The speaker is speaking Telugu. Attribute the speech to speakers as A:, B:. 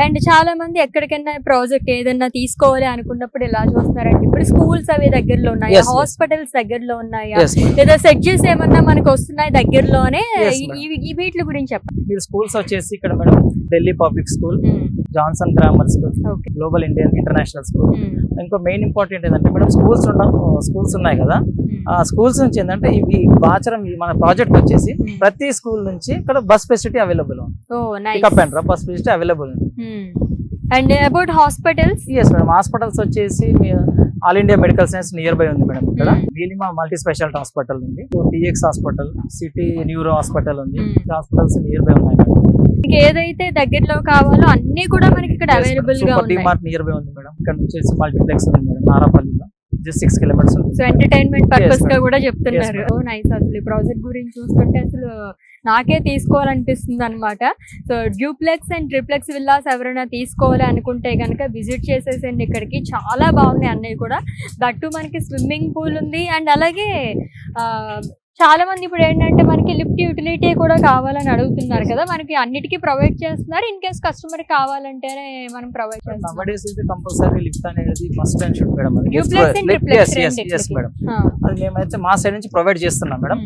A: అండ్ చాలా మంది ఎక్కడికైనా ప్రాజెక్ట్ ఏదైనా తీసుకోవాలి అనుకున్నప్పుడు ఇలా చూస్తున్నారంటే ఇప్పుడు స్కూల్స్ అవి దగ్గరలో ఉన్నాయా,
B: Yes, yes.
A: హాస్పిటల్స్ దగ్గరలో ఉన్నాయా,
B: Yes, madam.
A: లేదా సెడ్జెస్ ఏమన్నా మనకు వస్తున్నాయి దగ్గరలోనే,
B: Yes, madam.
A: ఈ వీటి గురించి చెప్పండి.
B: మీరు స్కూల్స్ వచ్చేసి ఇక్కడ madam Delhi public school, Johnson grammar school,
A: okay.
B: Global Indian international school. ఇంకో మెయిన్ ఇంపార్టెంట్ ఏంటంటే మేడం స్కూల్స్ ఉన్నాయి కదా, ఆ స్కూల్స్ నుంచి ఏంటంటే ఇవి బాచరం మన ప్రాజెక్ట్ వచ్చేసి ప్రతి స్కూల్ నుంచి ఇక్కడ బస్ ఫెసిలిటీ అవైలబుల్ ఉంది. Pickup and drop bus facility available ఉంది.
A: And about hospitals,
B: yes madam, hospitals వచ్చేసి all India medical science near by ఉంది మేడం. ఇక్కడ నీలిమా మల్టీ స్పెషాలిటీ హాస్పిటల్ ఉంది, TX hospital, city neuro hospital ఉంది. హాస్పిటల్స్ నియర్ బై ఉన్నాయి.
A: మీకు ఏదైతే దగ్గరలో కావాలో అన్ని కూడా మనకి ఇక్కడ అవైలబుల్ గా
B: టీ
A: ఉన్నాయి.
B: మార్ట్ నియర్ బై ఉంది మేడం. ఇక్కడ నుంచి మల్టీప్లెక్స్ ఉంది మేడం, నారాపల్లిలో జస్ట్ 6 కిలోమీటర్స్ ఉంది.
A: సో ఎంటర్టైన్మెంట్ పర్పస్ గా
B: madam.
A: కూడా చెప్తున్నారు.
B: Yes,
A: ఓ నైస్. అసలు ఈ ప్రాజెక్ట్ గురించి చూస్తుంటే అసలు నాకే తీసుకోవాలనిపిస్తుంది అనమాట. So duplex and triplex villas ఎవరైనా తీసుకోవాలి అనుకుంటే కనుక విజిట్ చేసేసండి. ఇక్కడికి చాలా బాగున్నాయి అన్నీ కూడా. దట్టు మనకి స్విమ్మింగ్ పూల్ ఉంది. అండ్ అలాగే చాలా మంది ఇప్పుడు ఏంటంటే మనకి లిఫ్ట్ యూటిలిటీ కూడా కావాలని అడుగుతున్నారు కదా, మనకి అన్నిటికీ ప్రొవైడ్ చేస్తున్నారు. ఇన్ కేస్ కస్టమర్ కావాలంటేనే మనం ప్రొవైడ్ చేస్తాం.
B: నవడేస్ అయితే కంపల్సరీ లిఫ్ట్ అనేది must and should madam.
A: Duplex and triplex
B: yes, yes, yes,
A: రెండిట్లకి.
B: మేడం. అది మేమైతే మా సైడ్ నుంచి ప్రొవైడ్ చేస్తున్నాం మేడం.